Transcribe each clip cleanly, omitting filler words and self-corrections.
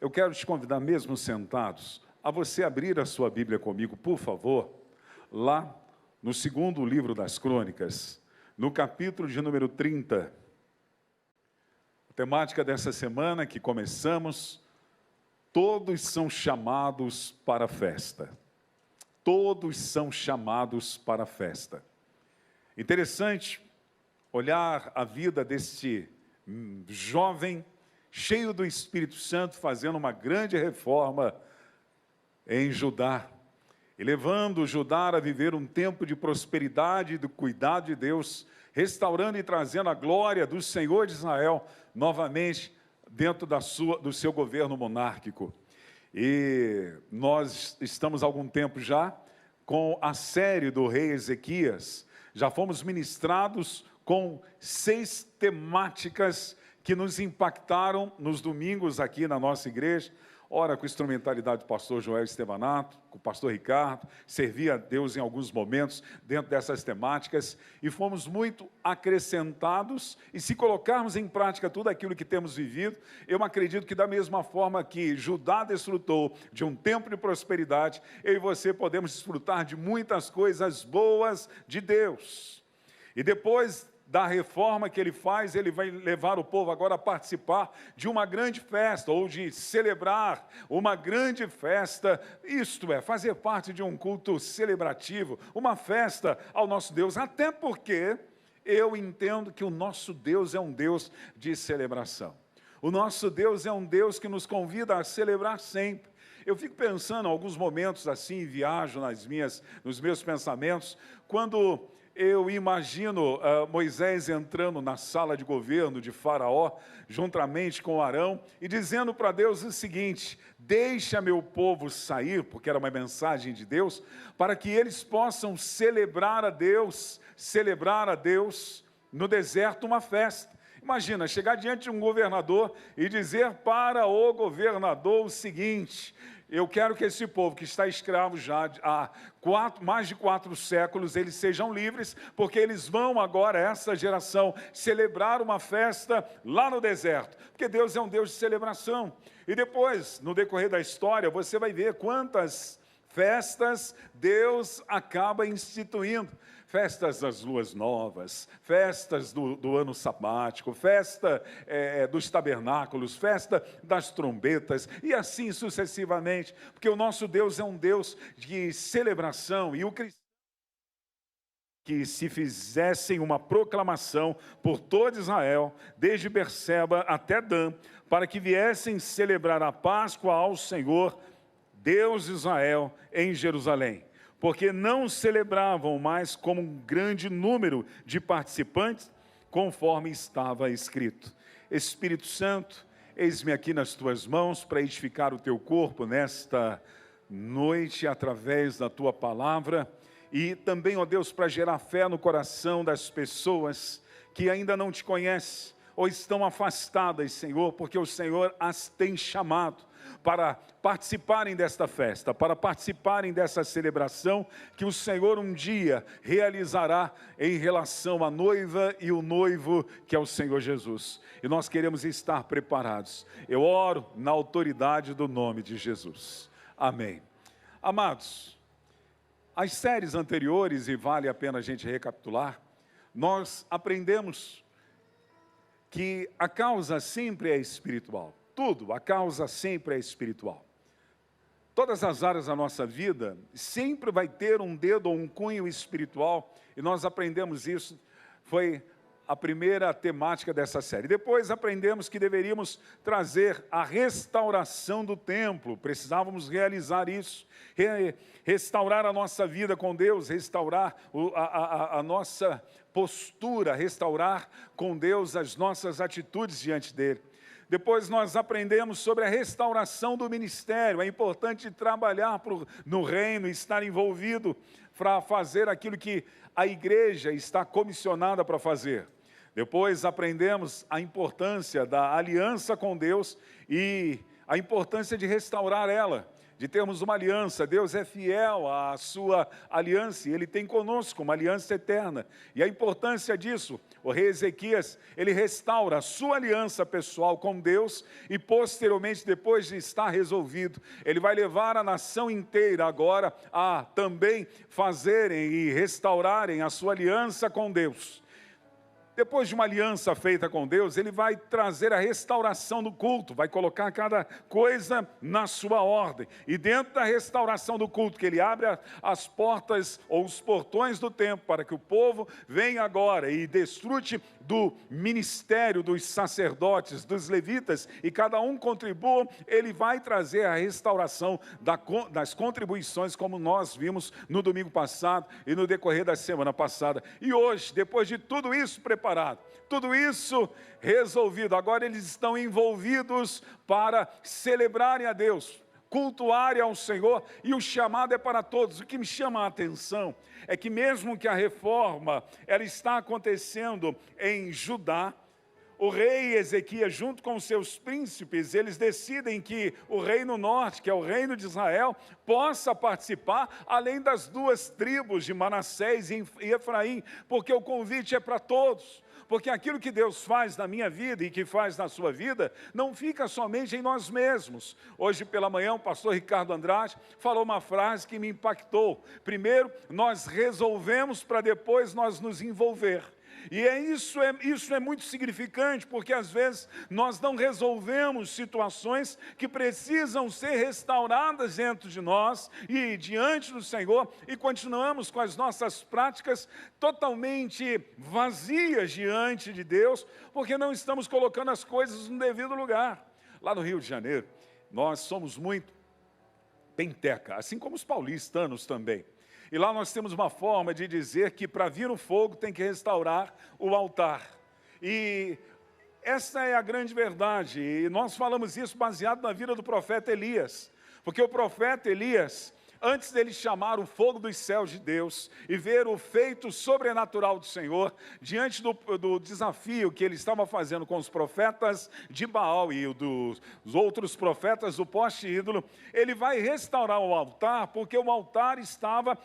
Eu quero te convidar, mesmo sentados, a você abrir a sua Bíblia comigo, por favor, lá no segundo livro das Crônicas, no capítulo de número 30. A temática dessa semana que começamos, todos são chamados para a festa. Todos são chamados para a festa. Interessante olhar a vida deste jovem, cheio do Espírito Santo, fazendo uma grande reforma em Judá, e levando Judá a viver um tempo de prosperidade e do cuidado de Deus, restaurando e trazendo a glória do Senhor de Israel novamente dentro do seu governo monárquico. E nós estamos há algum tempo já com a série do rei Ezequias. Já fomos ministrados com 6 temáticas que nos impactaram nos domingos aqui na nossa igreja. Ora, com a instrumentalidade do pastor Joel Estevanato, com o pastor Ricardo, servia a Deus em alguns momentos dentro dessas temáticas, e fomos muito acrescentados, e se colocarmos em prática tudo aquilo que temos vivido, eu acredito que da mesma forma que Judá desfrutou de um tempo de prosperidade, eu e você podemos desfrutar de muitas coisas boas de Deus. E depois da reforma que ele faz, ele vai levar o povo agora a participar de uma grande festa, ou de celebrar uma grande festa, isto é, fazer parte de um culto celebrativo, uma festa ao nosso Deus, até porque eu entendo que o nosso Deus é um Deus de celebração. O nosso Deus é um Deus que nos convida a celebrar sempre. Eu fico pensando, em alguns momentos assim, viajo nos meus pensamentos, quando eu imagino Moisés entrando na sala de governo de Faraó, juntamente com Arão, e dizendo para Deus o seguinte: deixa meu povo sair, porque era uma mensagem de Deus, para que eles possam celebrar a Deus no deserto uma festa. Imagina, chegar diante de um governador e dizer para o governador o seguinte: eu quero que esse povo que está escravo já há mais de 4 séculos, eles sejam livres, porque eles vão agora, essa geração, celebrar uma festa lá no deserto, porque Deus é um Deus de celebração. E depois, no decorrer da história, você vai ver quantas festas Deus acaba instituindo. Festas das luas novas, festas do ano sabático, festa dos tabernáculos, festa das trombetas, e assim sucessivamente, porque o nosso Deus é um Deus de celebração, e o cristão que se fizessem uma proclamação por todo Israel, desde Berseba até Dan, para que viessem celebrar a Páscoa ao Senhor, Deus de Israel, em Jerusalém. Porque não celebravam mais como um grande número de participantes, conforme estava escrito. Espírito Santo, eis-me aqui nas tuas mãos para edificar o teu corpo nesta noite, através da tua palavra, e também, ó Deus, para gerar fé no coração das pessoas que ainda não te conhecem, ou estão afastadas, Senhor, porque o Senhor as tem chamado para participarem desta festa, para participarem dessa celebração que o Senhor um dia realizará em relação à noiva e o noivo, que é o Senhor Jesus. E nós queremos estar preparados. Eu oro na autoridade do nome de Jesus. Amém. Amados, as séries anteriores, e vale a pena a gente recapitular, nós aprendemos que a causa sempre é espiritual. Tudo, a causa sempre é espiritual. Todas as áreas da nossa vida sempre vai ter um dedo ou um cunho espiritual, e nós aprendemos isso, foi a primeira temática dessa série. Depois aprendemos que deveríamos trazer a restauração do templo, precisávamos realizar isso, restaurar a nossa vida com Deus, restaurar a nossa postura, restaurar com Deus as nossas atitudes diante dele. Depois nós aprendemos sobre a restauração do ministério. É importante trabalhar no reino, estar envolvido para fazer aquilo que a igreja está comissionada para fazer. Depois aprendemos a importância da aliança com Deus e a importância de restaurar ela, de termos uma aliança. Deus é fiel à sua aliança e Ele tem conosco uma aliança eterna. E a importância disso, o rei Ezequias, ele restaura a sua aliança pessoal com Deus e posteriormente, depois de estar resolvido, ele vai levar a nação inteira agora a também fazerem e restaurarem a sua aliança com Deus. Depois de uma aliança feita com Deus, ele vai trazer a restauração do culto, vai colocar cada coisa na sua ordem. E dentro da restauração do culto, que ele abre as portas ou os portões do templo para que o povo venha agora e desfrute do ministério dos sacerdotes, dos levitas, e cada um contribua, ele vai trazer a restauração das contribuições, como nós vimos no domingo passado e no decorrer da semana passada. E hoje, depois de tudo isso preparado, tudo isso resolvido, agora eles estão envolvidos para celebrarem a Deus, cultuarem ao Senhor, e o chamado é para todos. O que me chama a atenção é que mesmo que a reforma ela está acontecendo em Judá, o rei Ezequias, junto com os seus príncipes, eles decidem que o reino norte, que é o reino de Israel, possa participar, além das duas tribos de Manassés e Efraim, porque o convite é para todos. Porque aquilo que Deus faz na minha vida e que faz na sua vida, não fica somente em nós mesmos. Hoje pela manhã o pastor Ricardo Andrade falou uma frase que me impactou. Primeiro, nós resolvemos para depois nós nos envolver. E isso é muito significante, porque às vezes nós não resolvemos situações que precisam ser restauradas dentro de nós e diante do Senhor, e continuamos com as nossas práticas totalmente vazias diante de Deus, porque não estamos colocando as coisas no devido lugar. Lá no Rio de Janeiro, nós somos muito penteca, assim como os paulistanos também. E lá nós temos uma forma de dizer que para vir o fogo tem que restaurar o altar. E essa é a grande verdade. E nós falamos isso baseado na vida do profeta Elias. Porque o profeta Elias, antes dele chamar o fogo dos céus de Deus e ver o feito sobrenatural do Senhor, diante do desafio que ele estava fazendo com os profetas de Baal e dos outros profetas do poste ídolo, ele vai restaurar o altar, porque o altar estava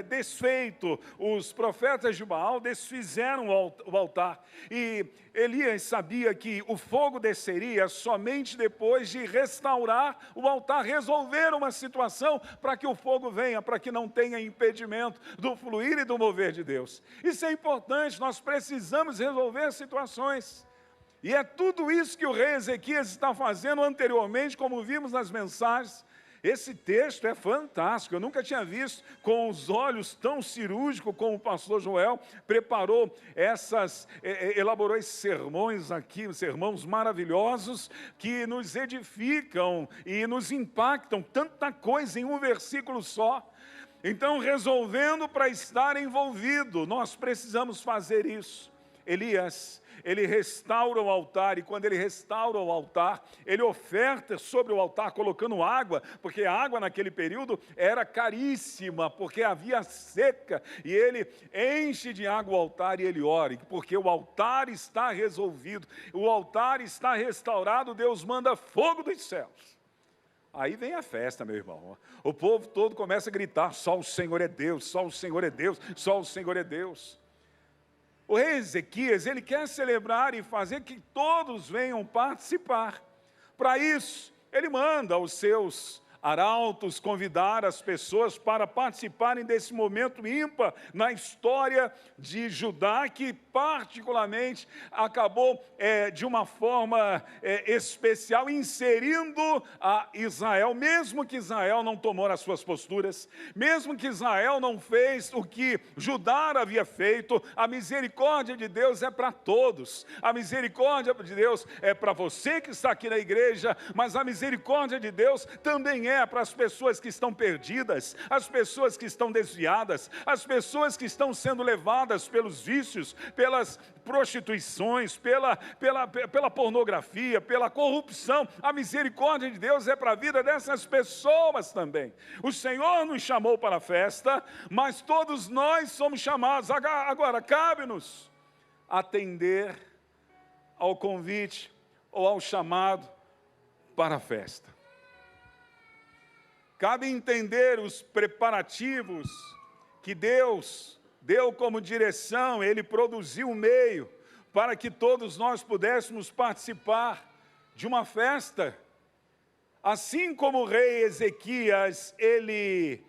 desfeito. Os profetas de Baal desfizeram o altar. E Elias sabia que o fogo desceria somente depois de restaurar o altar, resolver uma situação para que o fogo venha, para que não tenha impedimento do fluir e do mover de Deus. Isso é importante, nós precisamos resolver situações. E é tudo isso que o rei Ezequias está fazendo anteriormente, como vimos nas mensagens. Esse texto é fantástico, eu nunca tinha visto com os olhos tão cirúrgicos como o pastor Joel preparou elaborou esses sermões aqui, sermões maravilhosos que nos edificam e nos impactam, tanta coisa em um versículo só. Então, resolvendo para estar envolvido, nós precisamos fazer isso. Elias, ele restaura o altar, e quando ele restaura o altar, ele oferta sobre o altar, colocando água, porque a água naquele período era caríssima, porque havia seca, e ele enche de água o altar e ele ora, porque o altar está resolvido, o altar está restaurado, Deus manda fogo dos céus. Aí vem a festa, meu irmão. O povo todo começa a gritar: só o Senhor é Deus, só o Senhor é Deus, só o Senhor é Deus. O rei Ezequias, ele quer celebrar e fazer que todos venham participar. Para isso, ele manda os seus arautos convidar as pessoas para participarem desse momento ímpar na história de Judá, que particularmente acabou de uma forma especial inserindo a Israel, mesmo que Israel não tomou as suas posturas, mesmo que Israel não fez o que Judá havia feito. A misericórdia de Deus é para todos, a misericórdia de Deus é para você que está aqui na igreja, mas a misericórdia de Deus também é para as pessoas que estão perdidas, as pessoas que estão desviadas, as pessoas que estão sendo levadas pelos vícios, pelas prostituições, pela pornografia, pela corrupção. A misericórdia de Deus é para a vida dessas pessoas também. O Senhor nos chamou para a festa, mas todos nós somos chamados. Agora, cabe-nos atender ao convite ou ao chamado para a festa. cabe entender os preparativos que Deus deu como direção. Ele produziu um meio para que todos nós pudéssemos participar de uma festa. Assim como o rei Ezequias, ele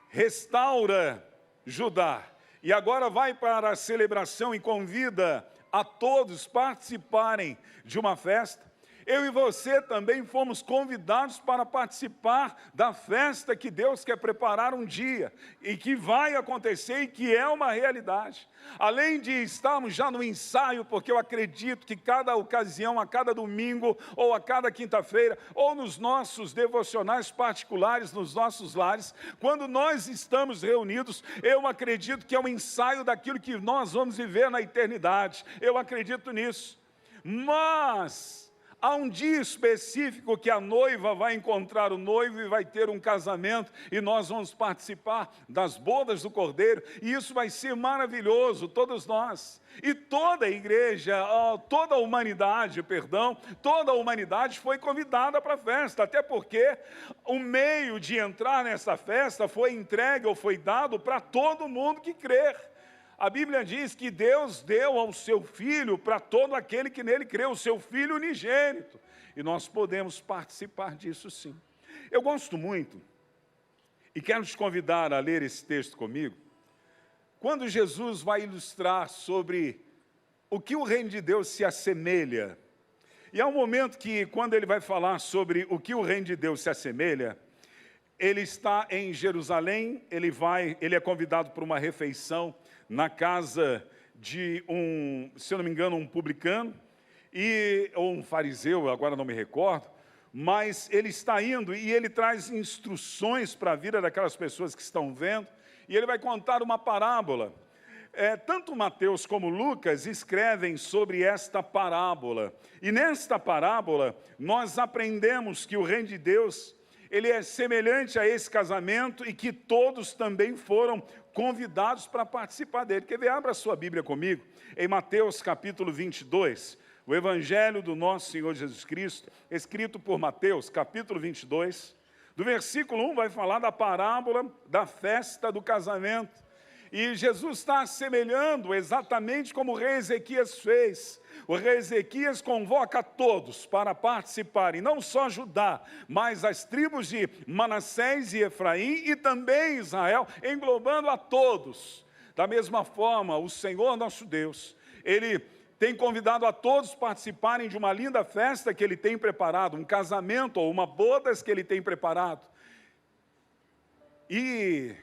restaura Judá, e agora vai para a celebração e convida a todos participarem de uma festa. Eu e você também fomos convidados para participar da festa que Deus quer preparar um dia, e que vai acontecer e que é uma realidade. Além de estarmos já no ensaio, porque eu acredito que cada ocasião, a cada domingo, ou a cada quinta-feira, ou nos nossos devocionais particulares, nos nossos lares, quando nós estamos reunidos, eu acredito que é um ensaio daquilo que nós vamos viver na eternidade. Eu acredito nisso. Mas há um dia específico que a noiva vai encontrar o noivo e vai ter um casamento, e nós vamos participar das bodas do Cordeiro, e isso vai ser maravilhoso, todos nós. E toda a igreja, toda a humanidade foi convidada para a festa, até porque o meio de entrar nessa festa foi entregue ou foi dado para todo mundo que crer. A Bíblia diz que Deus deu ao seu Filho para todo aquele que nele crê, o seu Filho unigênito. E nós podemos participar disso sim. Eu gosto muito, e quero te convidar a ler esse texto comigo, quando Jesus vai ilustrar sobre o que o reino de Deus se assemelha. E há um momento que, quando ele vai falar sobre o que o reino de Deus se assemelha, ele está em Jerusalém, ele é convidado para uma refeição na casa de se eu não me engano, um publicano, ou um fariseu, agora não me recordo, mas ele está indo e ele traz instruções para a vida daquelas pessoas que estão vendo, e ele vai contar uma parábola. Tanto Mateus como Lucas escrevem sobre esta parábola, e nesta parábola nós aprendemos que o reino de Deus, ele é semelhante a esse casamento, e que todos também foram convidados para participar dele. Quer ver? Abra a sua Bíblia comigo, em Mateus capítulo 22, o Evangelho do nosso Senhor Jesus Cristo, escrito por Mateus, capítulo 22, do versículo 1, vai falar da parábola da festa do casamento. E Jesus está assemelhando exatamente como o rei Ezequias fez. O rei Ezequias convoca todos para participarem, não só Judá, mas as tribos de Manassés e Efraim, e também Israel, englobando a todos. Da mesma forma, o Senhor nosso Deus, Ele tem convidado a todos participarem de uma linda festa que Ele tem preparado, um casamento ou uma bodas que Ele tem preparado. E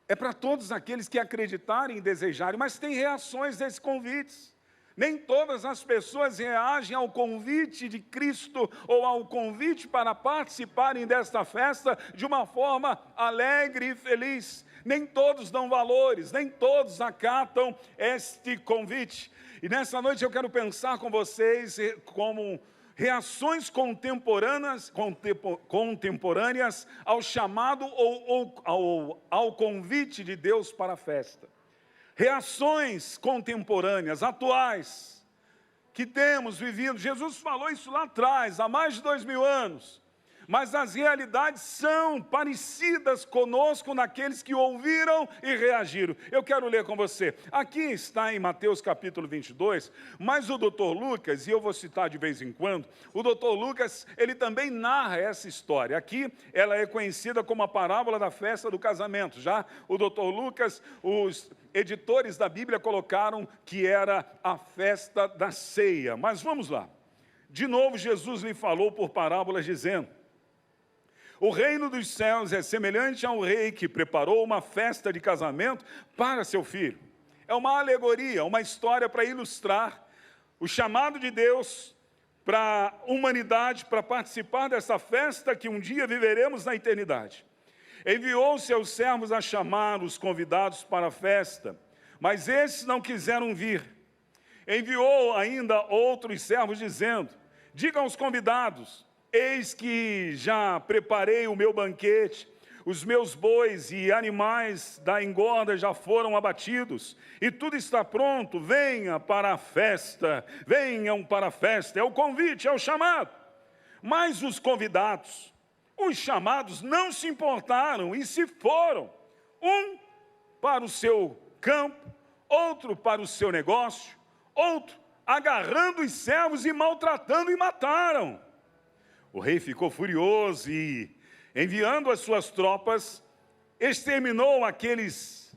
é para todos aqueles que acreditarem e desejarem, mas tem reações desses convites. Nem todas as pessoas reagem ao convite de Cristo ou ao convite para participarem desta festa de uma forma alegre e feliz. Nem todos dão valores, nem todos acatam este convite. E nessa noite eu quero pensar com vocês como reações contemporâneas ao chamado ou ao convite de Deus para a festa. Reações contemporâneas, atuais, que temos vivido. Jesus falou isso lá atrás, há mais de 2000 anos. Mas as realidades são parecidas conosco naqueles que ouviram e reagiram. Eu quero ler com você. Aqui está em Mateus capítulo 22, mas o doutor Lucas, e eu vou citar de vez em quando, o doutor Lucas, ele também narra essa história. Aqui ela é conhecida como a parábola da festa do casamento. Já o doutor Lucas, os editores da Bíblia colocaram que era a festa da ceia. Mas vamos lá. De novo, Jesus lhe falou por parábolas, dizendo: o reino dos céus é semelhante a um rei que preparou uma festa de casamento para seu filho. É uma alegoria, uma história para ilustrar o chamado de Deus para a humanidade, para participar dessa festa que um dia viveremos na eternidade. Enviou seus servos a chamar os convidados para a festa, mas esses não quiseram vir. Enviou ainda outros servos, dizendo: digam aos convidados: eis que já preparei o meu banquete, os meus bois e animais da engorda já foram abatidos, e tudo está pronto, venham para a festa, é o convite, é o chamado. Mas os convidados Os chamados não se importaram e se foram, um para o seu campo, outro para o seu negócio, outro agarrando os servos e maltratando e mataram. O rei ficou furioso e, enviando as suas tropas, exterminou aqueles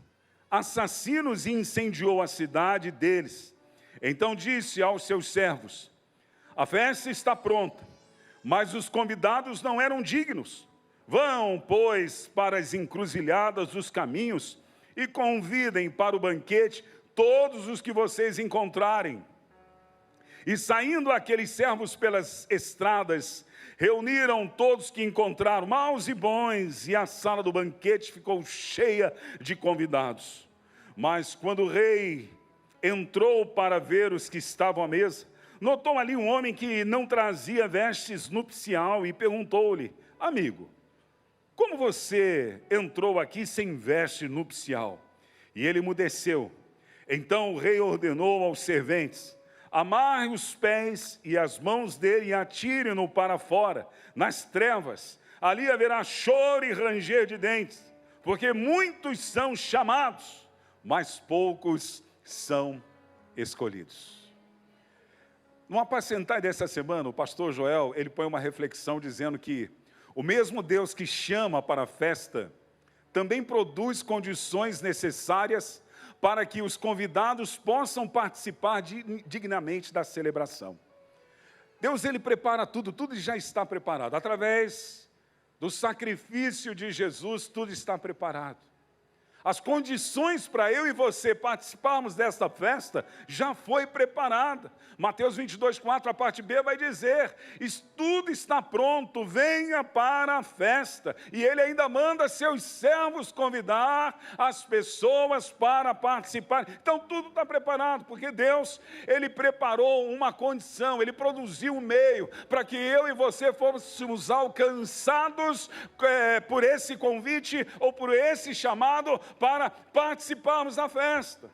assassinos e incendiou a cidade deles. Então disse aos seus servos: a festa está pronta, mas os convidados não eram dignos. Vão, pois, para as encruzilhadas dos caminhos e convidem para o banquete todos os que vocês encontrarem. E saindo aqueles servos pelas estradas, reuniram todos que encontraram, maus e bons, e a sala do banquete ficou cheia de convidados. Mas quando o rei entrou para ver os que estavam à mesa, notou ali um homem que não trazia vestes nupcial e perguntou-lhe: amigo, como você entrou aqui sem veste nupcial? E ele emudeceu. Então o rei ordenou aos serventes: amarre os pés e as mãos dele e atire-no para fora, nas trevas. Ali haverá choro e ranger de dentes, porque muitos são chamados, mas poucos são escolhidos. No apacentar dessa semana, o pastor Joel, ele põe uma reflexão dizendo que o mesmo Deus que chama para a festa, também produz condições necessárias para que os convidados possam participar dignamente da celebração. Deus, ele prepara tudo, tudo já está preparado. Através do sacrifício de Jesus, tudo está preparado. As condições para eu e você participarmos desta festa já foi preparada. Mateus 22:4, a parte B vai dizer: tudo está pronto, venha para a festa. E ele ainda manda seus servos convidar as pessoas para participar. Então tudo está preparado, porque Deus, ele preparou uma condição, ele produziu um meio para que eu e você fôssemos alcançados por esse convite ou por esse chamado para participarmos da festa.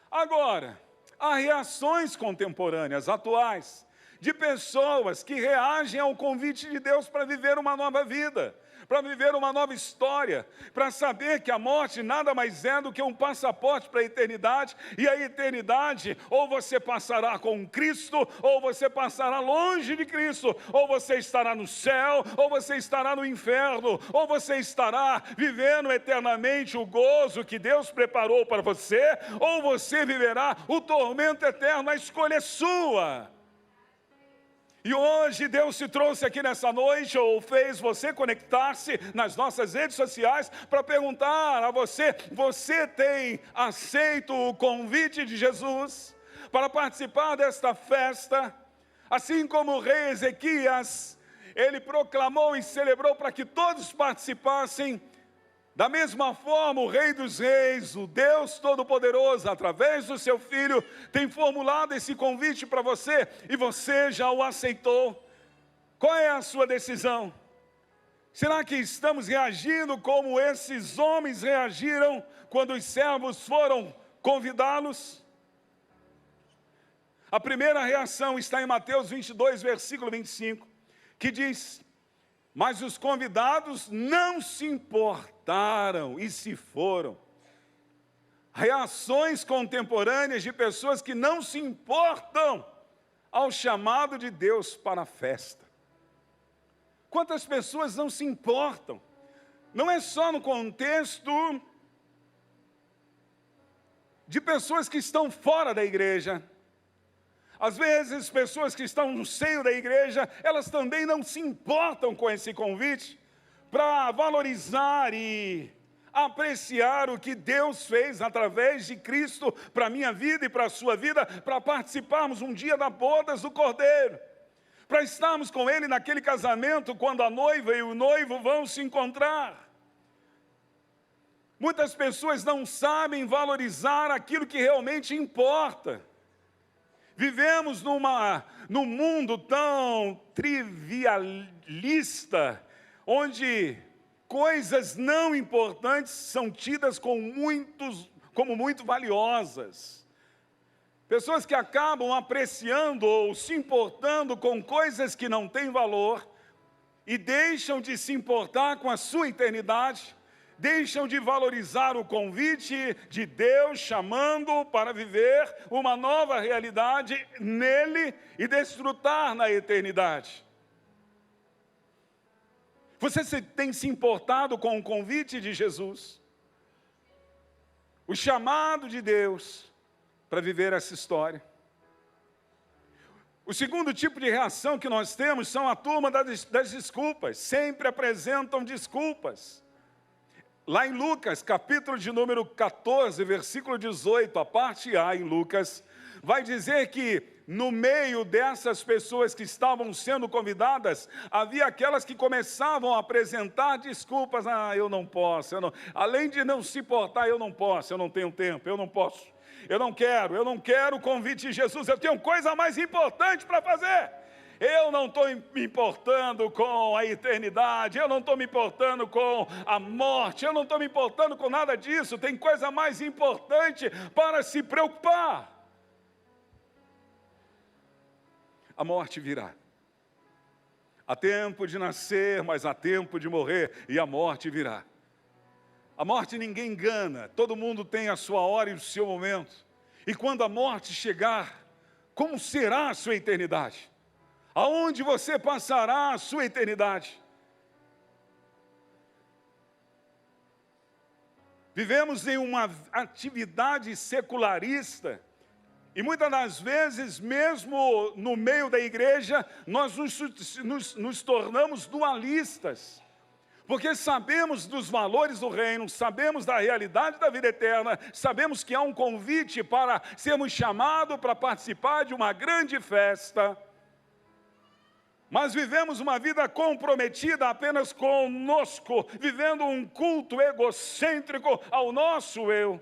Agora, há reações contemporâneas, atuais, de pessoas que reagem ao convite de Deus para viver uma nova vida, para viver uma nova história, para saber que a morte nada mais é do que um passaporte para a eternidade, e a eternidade, ou você passará com Cristo, ou você passará longe de Cristo, ou você estará no céu, ou você estará no inferno, ou você estará vivendo eternamente o gozo que Deus preparou para você, ou você viverá o tormento eterno. A escolha é sua. E hoje Deus te trouxe aqui nessa noite, ou fez você conectar-se nas nossas redes sociais para perguntar a você: você tem aceito o convite de Jesus para participar desta festa? Assim como o rei Ezequias, ele proclamou e celebrou para que todos participassem. Da mesma forma, o Rei dos Reis, o Deus Todo-Poderoso, através do seu Filho, tem formulado esse convite para você, e você já o aceitou. Qual é a sua decisão? Será que estamos reagindo como esses homens reagiram quando os servos foram convidá-los? A primeira reação está em Mateus 22, versículo 25, que diz: mas os convidados não se importaram e se foram. Reações contemporâneas de pessoas que não se importam ao chamado de Deus para a festa. Quantas pessoas não se importam? Não é só no contexto de pessoas que estão fora da igreja. Às vezes, pessoas que estão no seio da igreja, elas também não se importam com esse convite para valorizar e apreciar o que Deus fez através de Cristo para a minha vida e para a sua vida, para participarmos um dia das bodas do Cordeiro, para estarmos com Ele naquele casamento quando a noiva e o noivo vão se encontrar. Muitas pessoas não sabem valorizar aquilo que realmente importa. Vivemos num mundo tão trivialista, onde coisas não importantes são tidas como muito valiosas. Pessoas que acabam apreciando ou se importando com coisas que não têm valor, e deixam de se importar com a sua eternidade, deixam de valorizar o convite de Deus chamando para viver uma nova realidade nele e desfrutar na eternidade. Você tem se importado com o convite de Jesus? O chamado de Deus para viver essa história? O segundo tipo de reação que nós temos são a turma das desculpas. Sempre apresentam desculpas. Lá em Lucas, capítulo de número 14, versículo 18, a parte A em Lucas, vai dizer que no meio dessas pessoas que estavam sendo convidadas, havia aquelas que começavam a apresentar desculpas. Eu não posso, além de não se importar, eu não posso, eu não tenho tempo, eu não posso, eu não quero o convite de Jesus, eu tenho coisa mais importante para fazer. Eu não estou me importando com a eternidade, eu não estou me importando com a morte, eu não estou me importando com nada disso, tem coisa mais importante para se preocupar. A morte virá. Há tempo de nascer, mas há tempo de morrer, e a morte virá. A morte ninguém engana, todo mundo tem a sua hora e o seu momento. E quando a morte chegar, como será a sua eternidade? Aonde você passará a sua eternidade? Vivemos em uma atividade secularista, e muitas das vezes, mesmo no meio da igreja, nós nos tornamos dualistas. Porque sabemos dos valores do reino, sabemos da realidade da vida eterna, sabemos que há um convite para sermos chamados para participar de uma grande festa. Mas vivemos uma vida comprometida apenas conosco, vivendo um culto egocêntrico ao nosso eu.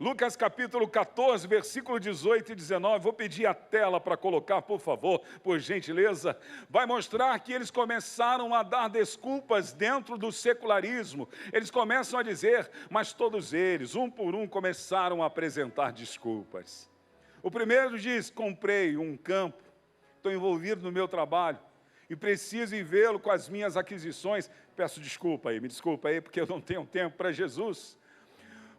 Lucas capítulo 14, versículo 18 e 19, vou pedir a tela para colocar, por favor, por gentileza. Vai mostrar que eles começaram a dar desculpas dentro do secularismo. Eles começam a dizer, mas todos eles, um por um, começaram a apresentar desculpas. O primeiro diz, comprei um campo, estou envolvido no meu trabalho e preciso ir vê-lo com as minhas aquisições. Peço desculpa aí, me desculpa aí, porque eu não tenho tempo para Jesus.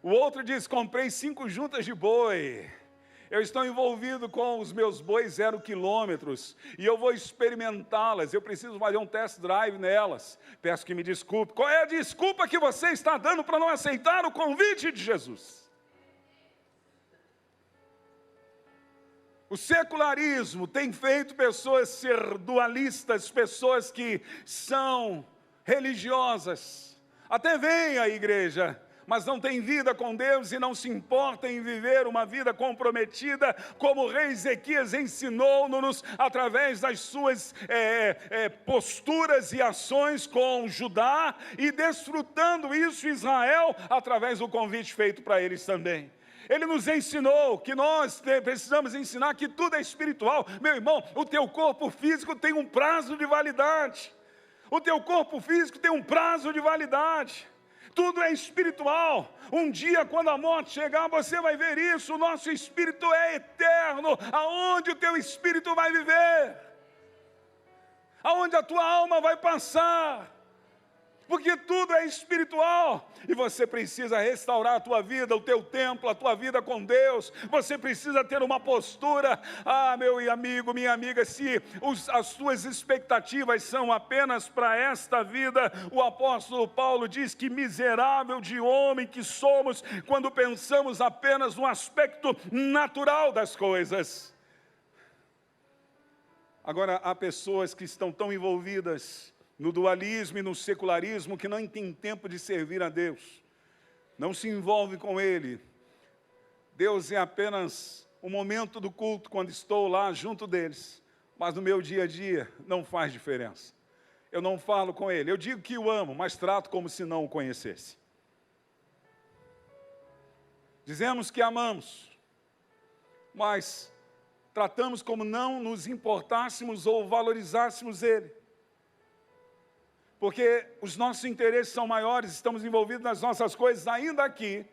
O outro diz, comprei 5 juntas de boi, eu estou envolvido com os meus bois 0 quilômetros, e eu vou experimentá-las, eu preciso fazer um test drive nelas, peço que me desculpe. Qual é a desculpa que você está dando para não aceitar o convite de Jesus? O secularismo tem feito pessoas ser dualistas, pessoas que são religiosas, até vêm à igreja, mas não tem vida com Deus e não se importa em viver uma vida comprometida, como o rei Ezequias ensinou-nos através das suas posturas e ações com Judá, e desfrutando isso Israel, através do convite feito para eles também. Ele nos ensinou que nós precisamos ensinar que tudo é espiritual. Meu irmão, o teu corpo físico tem um prazo de validade. O teu corpo físico tem um prazo de validade. Tudo é espiritual. Um dia, quando a morte chegar, você vai ver isso. O nosso espírito é eterno. Aonde o teu espírito vai viver? Aonde a tua alma vai passar? Porque tudo é espiritual, e você precisa restaurar a tua vida, o teu templo, a tua vida com Deus. Você precisa ter uma postura. Meu amigo, minha amiga, se as tuas expectativas são apenas para esta vida, o apóstolo Paulo diz que miserável de homem que somos, quando pensamos apenas no aspecto natural das coisas. Agora, há pessoas que estão tão envolvidas no dualismo e no secularismo, que não tem tempo de servir a Deus, não se envolve com Ele. Deus é apenas o momento do culto, quando estou lá junto deles, mas no meu dia a dia não faz diferença. Eu não falo com Ele, eu digo que o amo, mas trato como se não o conhecesse. Dizemos que amamos, mas tratamos como não nos importássemos ou valorizássemos Ele. Porque os nossos interesses são maiores, estamos envolvidos nas nossas coisas ainda aqui.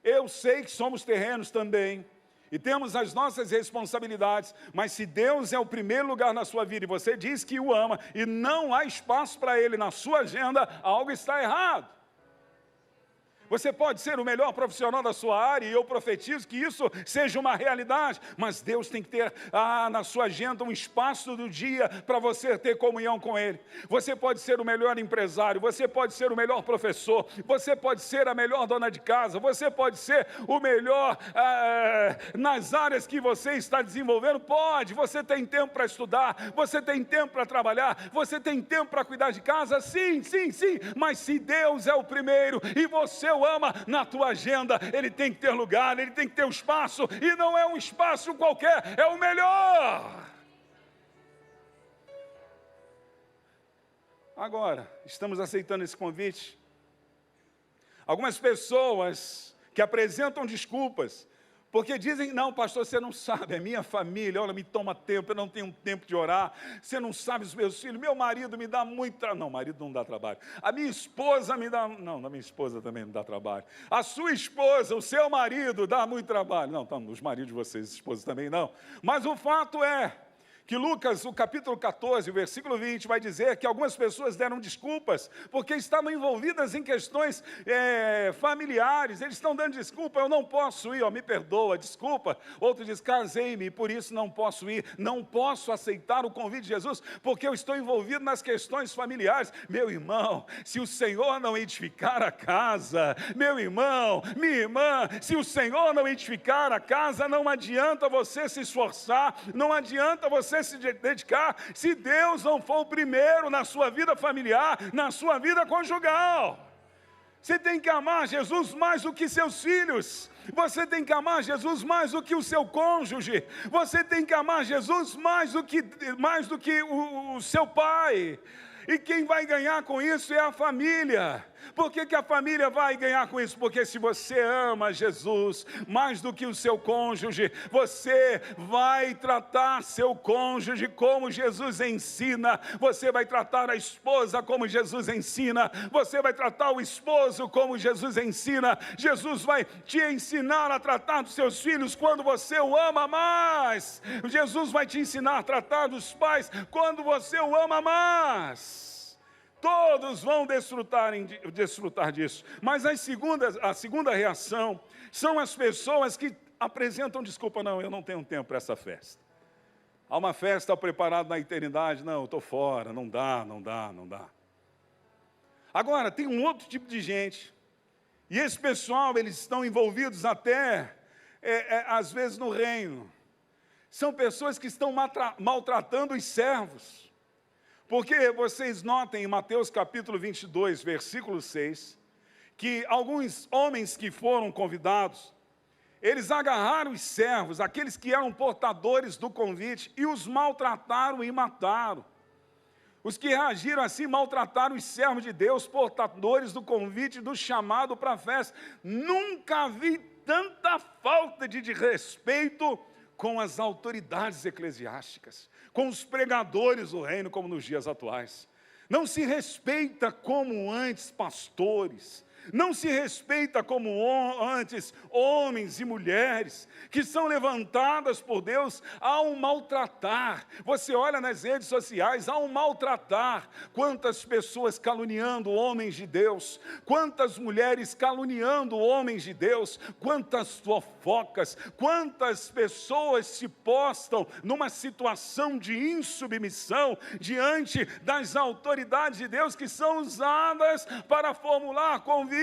Eu sei que somos terrenos também, E temos as nossas responsabilidades, mas se Deus é o primeiro lugar na sua vida e você diz que o ama e não há espaço para Ele na sua agenda, algo está errado. Você pode ser o melhor profissional da sua área, e eu profetizo que isso seja uma realidade, mas Deus tem que ter na sua agenda um espaço do dia para você ter comunhão com Ele. Você pode ser o melhor empresário, você pode ser o melhor professor, você pode ser a melhor dona de casa, você pode ser o melhor nas áreas que você está desenvolvendo. Pode, você tem tempo para estudar, você tem tempo para trabalhar, você tem tempo para cuidar de casa, sim, mas se Deus é o primeiro e você o ama, na tua agenda Ele tem que ter lugar, Ele tem que ter um espaço, e não é um espaço qualquer, é o melhor. Agora, estamos aceitando esse convite. Algumas pessoas que apresentam desculpas, porque dizem, não, pastor, você não sabe, é minha família, olha, me toma tempo, eu não tenho tempo de orar, você não sabe os meus filhos, meu marido me dá muito trabalho, não, marido não dá trabalho, a minha esposa me dá, não, a minha esposa também não dá trabalho, a sua esposa, o seu marido dá muito trabalho, não, os maridos de vocês, esposas também não, mas o fato é, que Lucas, o capítulo 14, o versículo 20, vai dizer que algumas pessoas deram desculpas, porque estavam envolvidas em questões familiares, eles estão dando desculpa, eu não posso ir, me perdoa, desculpa. Outro diz, casei-me, e por isso não posso ir, não posso aceitar o convite de Jesus, porque eu estou envolvido nas questões familiares. Meu irmão, se o Senhor não edificar a casa, meu irmão, minha irmã, se o Senhor não edificar a casa, não adianta você se esforçar, não adianta você se dedicar, se Deus não for o primeiro na sua vida familiar, na sua vida conjugal. Você tem que amar Jesus mais do que seus filhos, você tem que amar Jesus mais do que o seu cônjuge, você tem que amar Jesus mais do que o seu pai. E quem vai ganhar com isso é a família. Por que a família vai ganhar com isso? Porque se você ama Jesus mais do que o seu cônjuge, você vai tratar seu cônjuge como Jesus ensina, você vai tratar a esposa como Jesus ensina, você vai tratar o esposo como Jesus ensina. Jesus vai te ensinar a tratar dos seus filhos quando você o ama mais. Jesus vai te ensinar a tratar dos pais quando você o ama mais. Todos vão desfrutar disso. Mas a segunda reação são as pessoas que apresentam desculpa. Não, eu não tenho tempo para essa festa. Há uma festa preparada na eternidade. Não, eu estou fora, não dá. Agora, tem um outro tipo de gente. E esse pessoal, eles estão envolvidos até, às vezes, no reino. São pessoas que estão maltratando os servos. Porque vocês notem em Mateus capítulo 22, versículo 6, que alguns homens que foram convidados, eles agarraram os servos, aqueles que eram portadores do convite, e os maltrataram e mataram. Os que reagiram assim maltrataram os servos de Deus, portadores do convite, do chamado para a festa. Nunca vi tanta falta de respeito com as autoridades eclesiásticas, com os pregadores do reino, como nos dias atuais. Não se respeita como antes pastores, não se respeita como antes homens e mulheres que são levantadas por Deus ao maltratar. Você olha nas redes sociais, ao maltratar, quantas pessoas caluniando homens de Deus, quantas mulheres caluniando homens de Deus, quantas fofocas, quantas pessoas se postam numa situação de insubmissão diante das autoridades de Deus que são usadas para formular convites.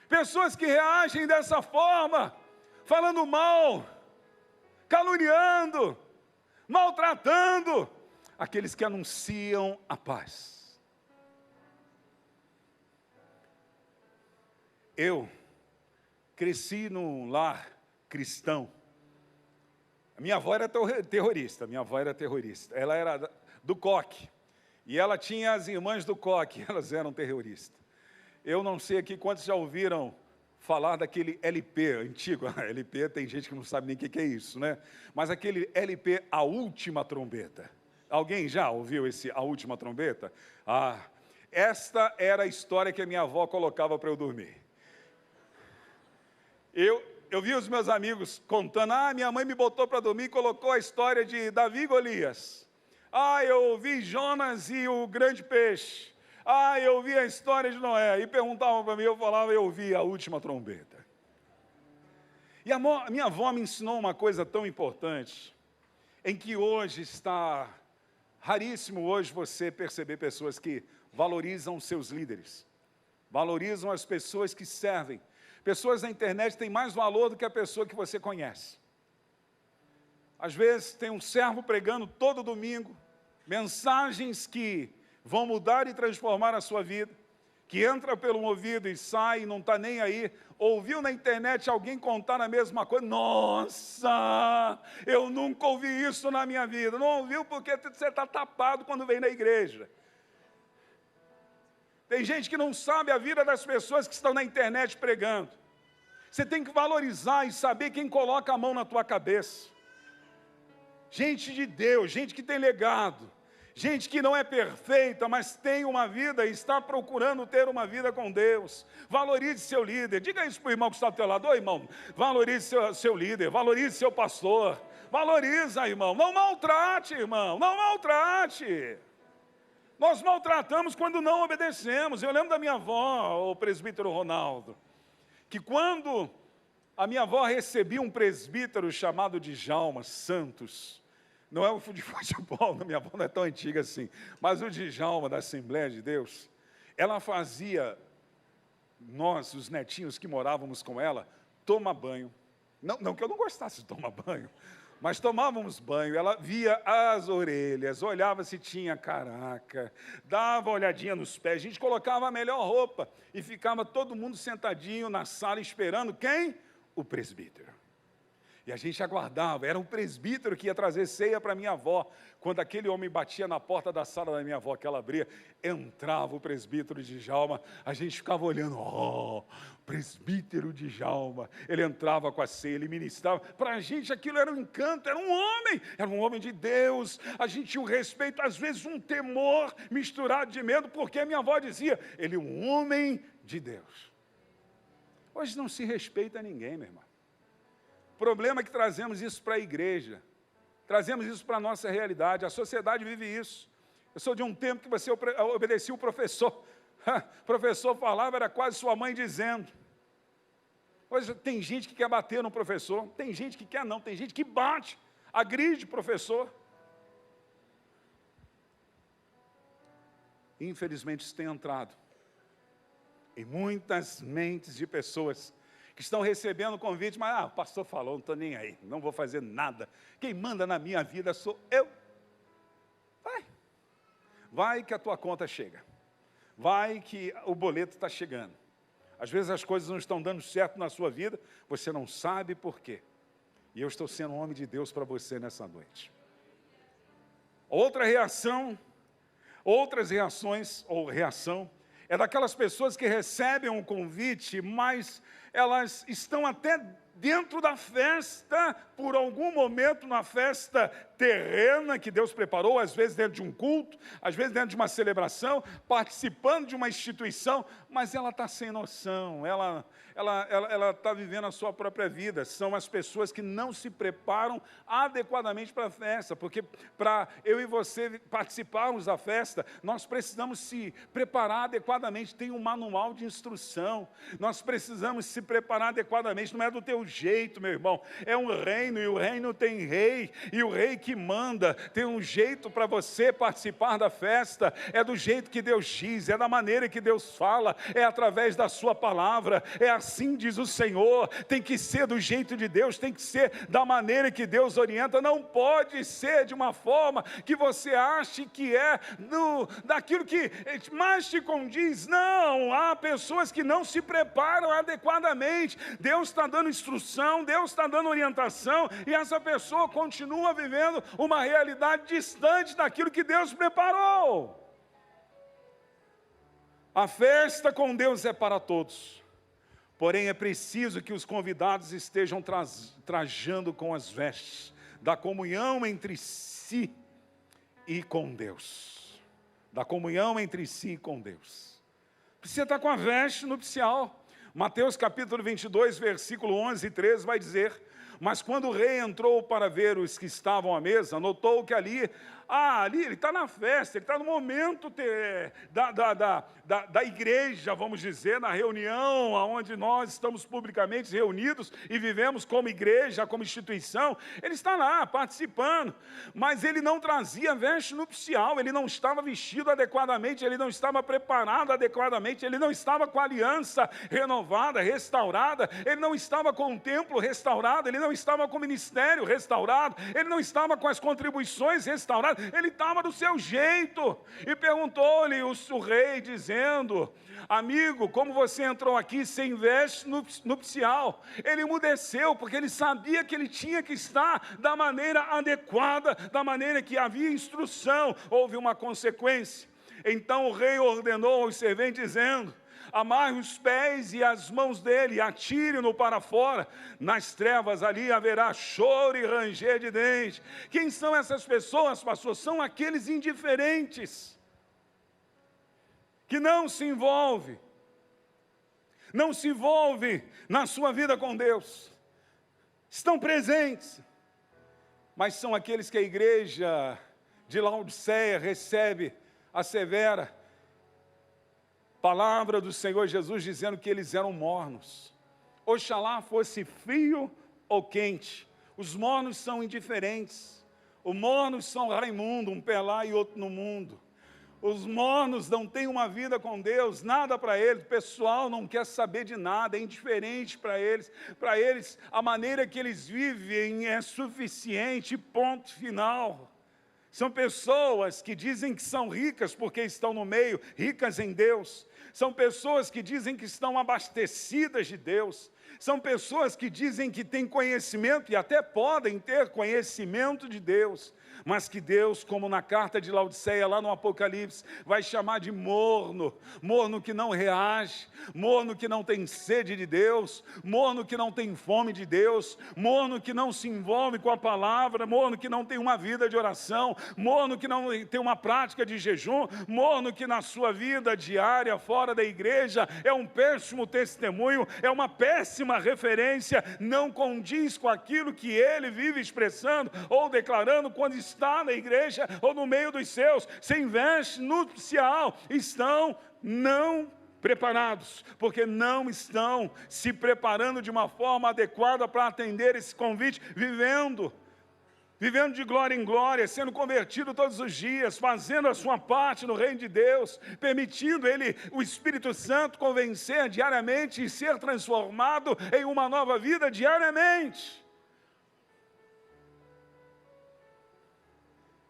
Pessoas que reagem dessa forma, falando mal, caluniando, maltratando aqueles que anunciam a paz. Eu cresci num lar cristão. A minha avó era terrorista, ela era do coque. E ela tinha as irmãs do coque, elas eram terroristas. Eu não sei aqui quantos já ouviram falar daquele LP antigo. LP tem gente que não sabe nem o que é isso, né? Mas aquele LP, A Última Trombeta. Alguém já ouviu esse A Última Trombeta? Esta era a história que a minha avó colocava para eu dormir. eu vi os meus amigos contando, minha mãe me botou para dormir e colocou a história de Davi e Golias. Eu ouvi Jonas e o grande peixe. Eu ouvi a história de Noé. E perguntavam para mim, eu falava, eu ouvi a última trombeta. E a minha avó me ensinou uma coisa tão importante, em que hoje está raríssimo hoje você perceber pessoas que valorizam seus líderes, valorizam as pessoas que servem. Pessoas na internet têm mais valor do que a pessoa que você conhece. Às vezes tem um servo pregando todo domingo, mensagens que vão mudar e transformar a sua vida, que entra pelo ouvido e sai e não está nem aí. Ouviu na internet alguém contar a mesma coisa, nossa, eu nunca ouvi isso na minha vida. Não ouviu porque você está tapado quando vem na igreja. Tem gente que não sabe a vida das pessoas que estão na internet pregando. Você tem que valorizar e saber quem coloca a mão na tua cabeça. Gente de Deus, gente que tem legado, gente que não é perfeita, mas tem uma vida e está procurando ter uma vida com Deus. Valorize seu líder. Diga isso para o irmão que está ao teu lado. Ô irmão, valorize seu líder, valorize seu pastor. Valoriza, irmão. Não maltrate, irmão, não maltrate. Nós maltratamos quando não obedecemos. Eu lembro da minha avó, o presbítero Ronaldo, que quando a minha avó recebia um presbítero chamado Djalma Santos, não é o de futebol, minha avó não é tão antiga assim, mas o Djalma da Assembleia de Deus, ela fazia, nós, os netinhos que morávamos com ela, tomar banho. Não que eu não gostasse de tomar banho, mas tomávamos banho, ela via as orelhas, olhava se tinha caraca, dava uma olhadinha nos pés, a gente colocava a melhor roupa e ficava todo mundo sentadinho na sala esperando quem? O presbítero. E a gente aguardava, era um presbítero que ia trazer ceia para minha avó. Quando aquele homem batia na porta da sala da minha avó, que ela abria, entrava o presbítero Djalma, a gente ficava olhando, presbítero Djalma, ele entrava com a ceia, ele ministrava, para a gente aquilo era um encanto, era um homem de Deus, a gente tinha um respeito, às vezes um temor misturado de medo, porque a minha avó dizia, ele é um homem de Deus. Hoje não se respeita ninguém, meu irmão. O problema é que trazemos isso para a igreja, trazemos isso para a nossa realidade, a sociedade vive isso. Eu sou de um tempo que você obedecia o professor, o professor falava, era quase sua mãe dizendo. Hoje tem gente que quer bater no professor, tem gente que quer não, tem gente que bate, agride o professor. Infelizmente isso tem entrado em muitas mentes de pessoas que estão recebendo o convite, mas o pastor falou, não estou nem aí, não vou fazer nada. Quem manda na minha vida sou eu. Vai que a tua conta chega. Vai que o boleto está chegando. Às vezes as coisas não estão dando certo na sua vida, você não sabe por quê. E eu estou sendo um homem de Deus para você nessa noite. Outras reações, ou reação, é daquelas pessoas que recebem um convite, mas elas estão até dentro da festa, por algum momento na festa terrena que Deus preparou, às vezes dentro de um culto, às vezes dentro de uma celebração, participando de uma instituição, mas ela está sem noção, ela está vivendo a sua própria vida. São as pessoas que não se preparam adequadamente para a festa, porque para eu e você participarmos da festa, nós precisamos se preparar adequadamente, tem um manual de instrução, nós precisamos se preparar adequadamente, não é do teu jeito, meu irmão, é um reino, e o reino tem rei, e o rei que manda, tem um jeito para você participar da festa, é do jeito que Deus diz, é da maneira que Deus fala, é através da sua palavra, é assim diz o Senhor, tem que ser do jeito de Deus, tem que ser da maneira que Deus orienta, não pode ser de uma forma que você ache que é daquilo que mais te condiz. Não, há pessoas que não se preparam adequadamente, Deus está dando instrução, Deus está dando orientação, e essa pessoa continua vivendo uma realidade distante daquilo que Deus preparou. A festa com Deus é para todos, porém é preciso que os convidados estejam trajando com as vestes da comunhão entre si e com Deus. Da comunhão entre si e com Deus. Precisa estar com a veste nupcial, Mateus capítulo 22, versículo 11 e 13 vai dizer: mas quando o rei entrou para ver os que estavam à mesa, notou que ali ele está na festa, ele está no momento da igreja, vamos dizer, na reunião, onde nós estamos publicamente reunidos e vivemos como igreja, como instituição. Ele está lá participando, mas ele não trazia veste nupcial, ele não estava vestido adequadamente, ele não estava preparado adequadamente, ele não estava com a aliança renovada, restaurada, ele não estava com o templo restaurado, ele não estava com o ministério restaurado, ele não estava com as contribuições restauradas, ele estava do seu jeito. E perguntou-lhe o rei, dizendo: amigo, como você entrou aqui sem veste nupcial? Ele emudeceu, porque ele sabia que ele tinha que estar da maneira adequada, da maneira que havia instrução. Houve uma consequência. Então o rei ordenou aos serventes, dizendo: amarre os pés e as mãos dele, e atire-no para fora. Nas trevas ali haverá choro e ranger de dentes. Quem são essas pessoas, pastor? São aqueles indiferentes, que não se envolve na sua vida com Deus. Estão presentes, mas são aqueles que a igreja de Laodiceia recebe a severa palavra do Senhor Jesus, dizendo que eles eram mornos. Oxalá fosse frio ou quente. Os mornos são indiferentes. Os mornos são Raimundo, um pé lá e outro no mundo. Os mornos não têm uma vida com Deus, nada para eles. O pessoal não quer saber de nada, é indiferente para eles. Para eles, a maneira que eles vivem é suficiente, ponto final. São pessoas que dizem que são ricas porque estão no meio, ricas em Deus. São pessoas que dizem que estão abastecidas de Deus. São pessoas que dizem que têm conhecimento e até podem ter conhecimento de Deus, mas que Deus, como na carta de Laodiceia, lá no Apocalipse, vai chamar de morno, morno que não reage, morno que não tem sede de Deus, morno que não tem fome de Deus, morno que não se envolve com a palavra, morno que não tem uma vida de oração, morno que não tem uma prática de jejum, morno que na sua vida diária, fora da igreja, é um péssimo testemunho, é uma péssima referência, não condiz com aquilo que ele vive expressando ou declarando quando está na igreja ou no meio dos seus, sem veste nupcial, estão não preparados, porque não estão se preparando de uma forma adequada para atender esse convite, vivendo de glória em glória, sendo convertido todos os dias, fazendo a sua parte no reino de Deus, permitindo Ele, o Espírito Santo, convencer diariamente e ser transformado em uma nova vida diariamente.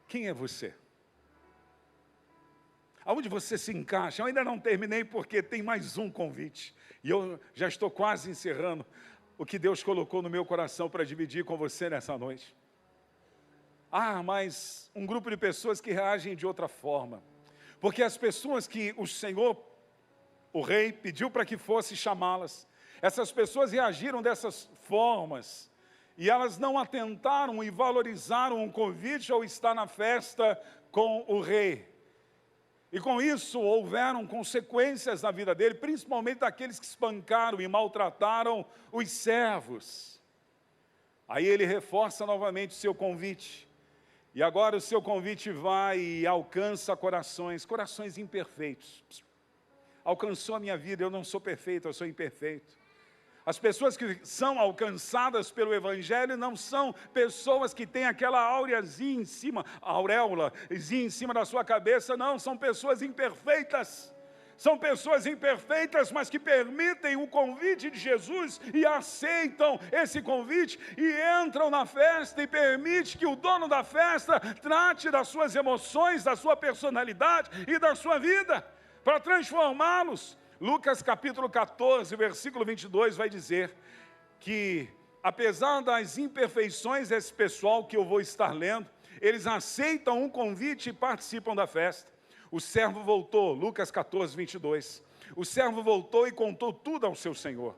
Quem é você? Aonde você se encaixa? Eu ainda não terminei porque tem mais um convite. E eu já estou quase encerrando o que Deus colocou no meu coração para dividir com você nessa noite. Mas um grupo de pessoas que reagem de outra forma. Porque as pessoas que o Senhor, o rei, pediu para que fosse chamá-las, essas pessoas reagiram dessas formas. E elas não atentaram e valorizaram o convite ou estar na festa com o rei. E com isso houveram consequências na vida dele, principalmente daqueles que espancaram e maltrataram os servos. Aí ele reforça novamente o seu convite. E agora o seu convite vai e alcança corações imperfeitos. Alcançou a minha vida, eu não sou perfeito, eu sou imperfeito. As pessoas que são alcançadas pelo Evangelho não são pessoas que têm aquela aureazinha em cima, auréolazinha em cima da sua cabeça, não, são pessoas imperfeitas. São pessoas imperfeitas, mas que permitem o convite de Jesus e aceitam esse convite e entram na festa e permite que o dono da festa trate das suas emoções, da sua personalidade e da sua vida, para transformá-los. Lucas capítulo 14, versículo 22 vai dizer que, apesar das imperfeições desse pessoal que eu vou estar lendo, eles aceitam um convite e participam da festa. O servo voltou, Lucas 14, 22. O servo voltou e contou tudo ao seu senhor.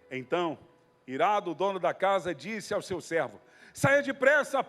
Então, irado, o dono da casa disse ao seu servo: saia depressa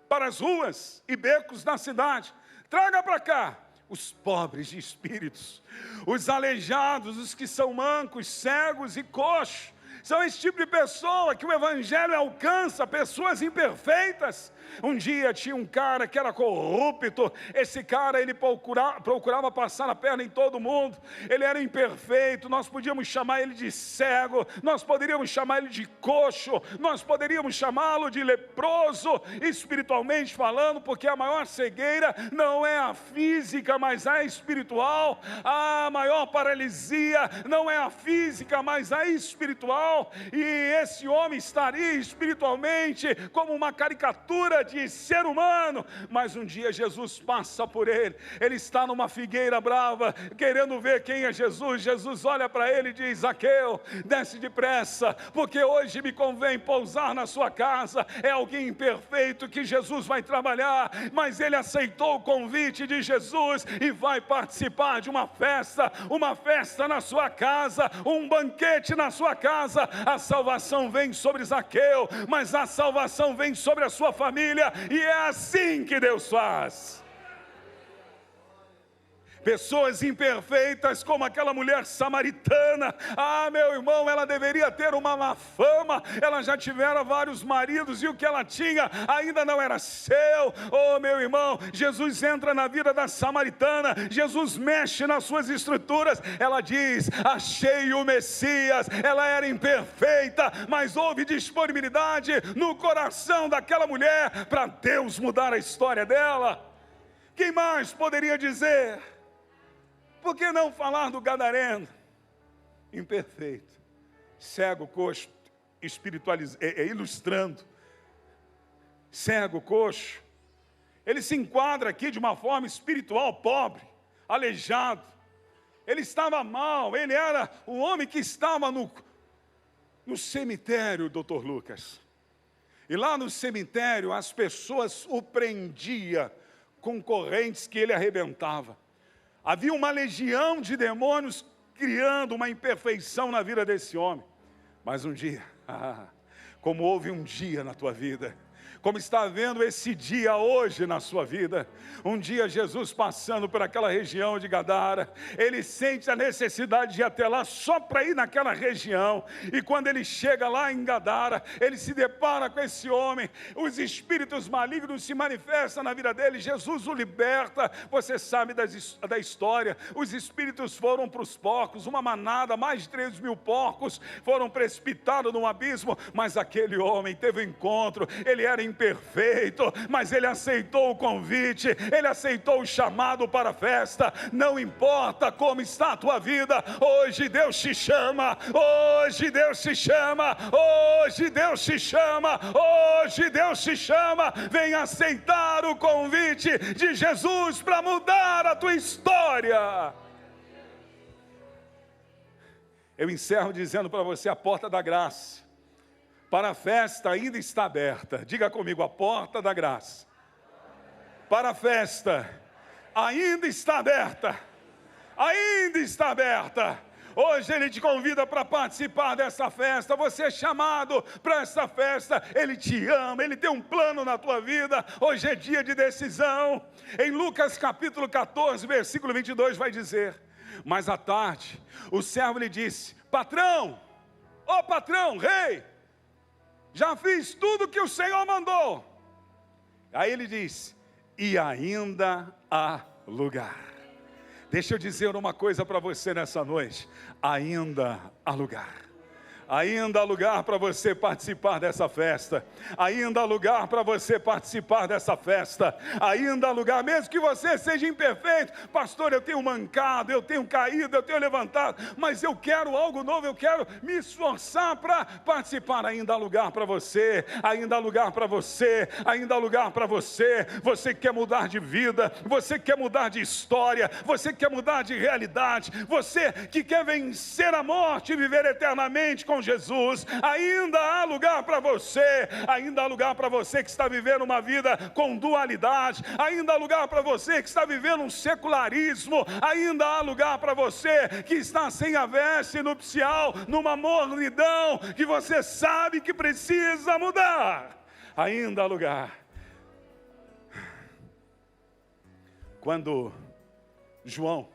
para as ruas e becos da cidade, traga para cá os pobres de espíritos, os aleijados, os que são mancos, cegos e coxos. São esse tipo de pessoa que o Evangelho alcança, pessoas imperfeitas. Um dia tinha um cara que era corrupto. Esse cara, ele procurava passar a perna em todo mundo. Ele era imperfeito. Nós podíamos chamar ele de cego, nós poderíamos chamar ele de coxo, nós poderíamos chamá-lo de leproso, espiritualmente falando, porque a maior cegueira não é a física, mas a espiritual. A maior paralisia não é a física, mas a espiritual. E esse homem estaria espiritualmente como uma caricatura de ser humano. Mas um dia Jesus passa por ele. Ele está numa figueira brava, querendo ver quem é Jesus. Jesus olha para ele e diz: Zaqueu, desce depressa, porque hoje me convém pousar na sua casa. É alguém imperfeito que Jesus vai trabalhar, mas ele aceitou o convite de Jesus e vai participar de uma festa na sua casa, um banquete na sua casa. A salvação vem sobre Zaqueu, mas a salvação vem sobre a sua família, e é assim que Deus faz. Pessoas imperfeitas como aquela mulher samaritana. Ah, meu irmão, ela deveria ter uma má fama. Ela já tivera vários maridos e o que ela tinha ainda não era seu. Oh, meu irmão, Jesus entra na vida da samaritana. Jesus mexe nas suas estruturas. Ela diz: achei o Messias. Ela era imperfeita, mas houve disponibilidade no coração daquela mulher para Deus mudar a história dela. Quem mais poderia dizer? Por que não falar do gadareno? Imperfeito, cego, coxo, ilustrando. Cego, coxo. Ele se enquadra aqui de uma forma espiritual, pobre, aleijado. Ele estava mal, ele era um homem que estava no cemitério, doutor Lucas. E lá no cemitério as pessoas o prendiam com correntes que ele arrebentava. Havia uma legião de demônios criando uma imperfeição na vida desse homem. Mas um dia, como houve um dia na tua vida, como está havendo esse dia hoje na sua vida, um dia Jesus passando por aquela região de Gadara, ele sente a necessidade de ir até lá só para ir naquela região, e quando ele chega lá em Gadara, ele se depara com esse homem, os espíritos malignos se manifestam na vida dele, Jesus o liberta. Você sabe da história, os espíritos foram para os porcos, uma manada, mais de 3.000 porcos foram precipitados num abismo, mas aquele homem teve um encontro, ele era imperfeito, mas ele aceitou o convite, ele aceitou o chamado para a festa. Não importa como está a tua vida, hoje Deus te chama, hoje Deus te chama, hoje Deus te chama, hoje Deus te chama. Vem aceitar o convite de Jesus para mudar a tua história. Eu encerro dizendo para você: a porta da graça para a festa ainda está aberta. Diga comigo: a porta da graça para a festa ainda está aberta. Ainda está aberta. Hoje ele te convida para participar dessa festa. Você é chamado para essa festa. Ele te ama, ele tem um plano na tua vida. Hoje é dia de decisão. Em Lucas capítulo 14, versículo 22 vai dizer: mas à tarde o servo lhe disse: patrão, ó patrão, rei, já fiz tudo que o Senhor mandou. Aí ele diz: e ainda há lugar. Deixa eu dizer uma coisa para você nessa noite: ainda há lugar. Ainda há lugar para você participar dessa festa. Ainda há lugar para você participar dessa festa. Ainda há lugar, mesmo que você seja imperfeito. Pastor, eu tenho mancado, eu tenho caído, eu tenho levantado, mas eu quero algo novo, eu quero me esforçar para participar. Ainda há lugar para você. Ainda há lugar para você. Ainda há lugar para você. Você quer mudar de vida, você quer mudar de história, você quer mudar de realidade, você que quer vencer a morte e viver eternamente com Jesus. Ainda há lugar para você. Ainda há lugar para você que está vivendo uma vida com dualidade. Ainda há lugar para você que está vivendo um secularismo. Ainda há lugar para você que está sem a veste nupcial, numa mornidão que você sabe que precisa mudar. Ainda há lugar. Quando João,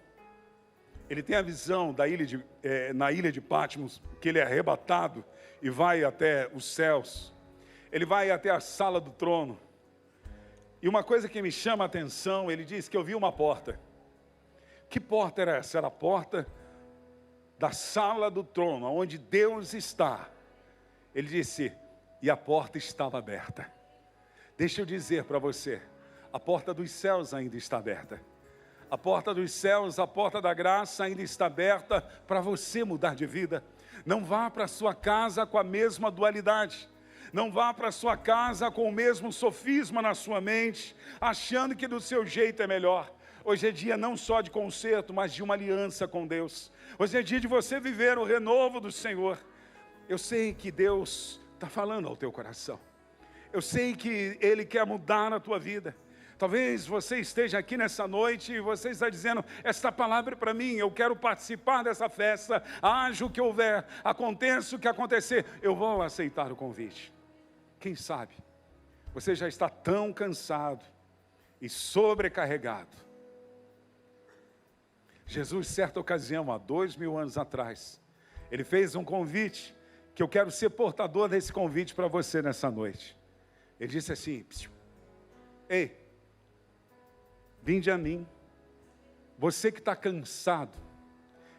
ele tem a visão da na ilha de Patmos, que ele é arrebatado e vai até os céus. Ele vai até a sala do trono. E uma coisa que me chama a atenção, ele diz que eu vi uma porta. Que porta era essa? Era a porta da sala do trono, onde Deus está. Ele disse, e a porta estava aberta. Deixa eu dizer para você, a porta dos céus ainda está aberta. A porta dos céus, a porta da graça ainda está aberta para você mudar de vida. Não vá para a sua casa com a mesma dualidade. Não vá para a sua casa com o mesmo sofisma na sua mente, achando que do seu jeito é melhor. Hoje é dia não só de conserto, mas de uma aliança com Deus. Hoje é dia de você viver o renovo do Senhor. Eu sei que Deus está falando ao teu coração. Eu sei que Ele quer mudar a tua vida. Talvez você esteja aqui nessa noite e você está dizendo, esta palavra é para mim, eu quero participar dessa festa, haja o que houver, aconteça o que acontecer, eu vou aceitar o convite. Quem sabe, você já está tão cansado e sobrecarregado. Jesus, certa ocasião, há 2000 anos atrás, Ele fez um convite, que eu quero ser portador desse convite para você nessa noite. Ele disse assim, ei, vinde a mim, você que está cansado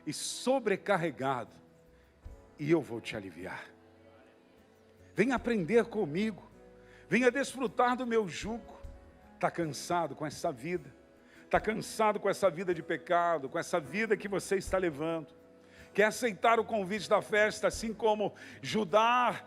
e sobrecarregado, e eu vou te aliviar. Venha aprender comigo, venha desfrutar do meu jugo. Está cansado com essa vida, está cansado com essa vida de pecado, com essa vida que você está levando. Quer aceitar o convite da festa, assim como Judá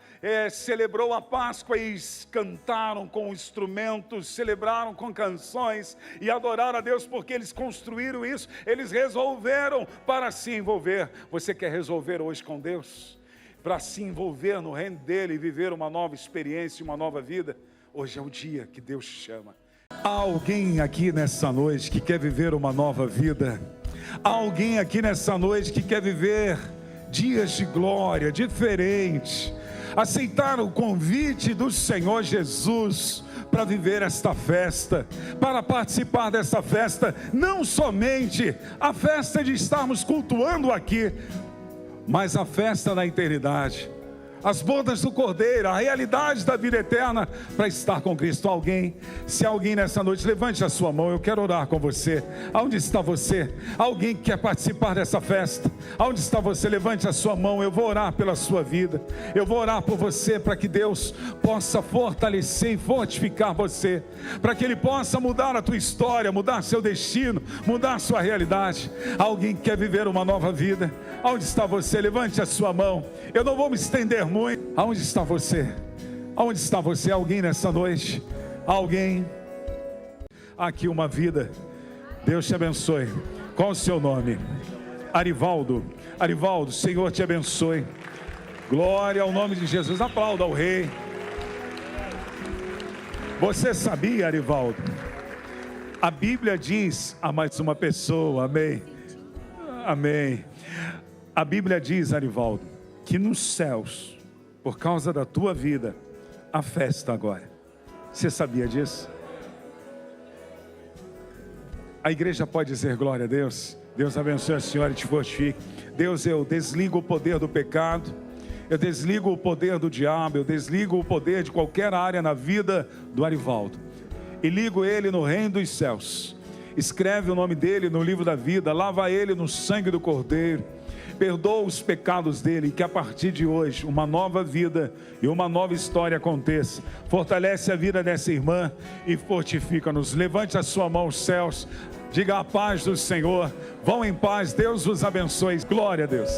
celebrou a Páscoa e cantaram com instrumentos, celebraram com canções e adoraram a Deus porque eles construíram isso, eles resolveram para se envolver. Você quer resolver hoje com Deus? Para se envolver no reino dele e viver uma nova experiência, uma nova vida? Hoje é o dia que Deus te chama. Há alguém aqui nessa noite que quer viver uma nova vida? Há alguém aqui nessa noite que quer viver dias de glória, diferente, aceitar o convite do Senhor Jesus para viver esta festa, para participar dessa festa, não somente a festa de estarmos cultuando aqui, mas a festa da eternidade, as bodas do Cordeiro, a realidade da vida eterna, para estar com Cristo. Se alguém nessa noite, levante a sua mão, eu quero orar com você. Aonde está você? Alguém que quer participar dessa festa? Aonde está você? Levante a sua mão, eu vou orar pela sua vida, eu vou orar por você, para que Deus possa fortalecer e fortificar você, para que Ele possa mudar a tua história, mudar seu destino, mudar a sua realidade. Alguém que quer viver uma nova vida? Aonde está você? Levante a sua mão, eu não vou me estender muito. Aonde está você? Aonde está você? Alguém nessa noite? Alguém? Aqui uma vida. Deus te abençoe. Qual o seu nome? Arivaldo. Arivaldo, Senhor te abençoe. Glória ao nome de Jesus. Aplauda ao Rei. Você sabia, Arivaldo? A Bíblia diz a mais uma pessoa, amém? Amém. A Bíblia diz, Arivaldo, que nos céus, por causa da tua vida, há festa agora. Você sabia disso? A igreja pode dizer glória a Deus? Deus abençoe a senhora e te fortifique. Deus, eu desligo o poder do pecado, eu desligo o poder do diabo, eu desligo o poder de qualquer área na vida do Arivaldo e ligo ele no reino dos céus. Escreve o nome dele no livro da vida, lava ele no sangue do Cordeiro, perdoa os pecados dele, e que a partir de hoje uma nova vida e uma nova história aconteça. Fortalece a vida dessa irmã e fortifica-nos. Levante a sua mão aos céus, diga a paz do Senhor, vão em paz, Deus os abençoe, glória a Deus.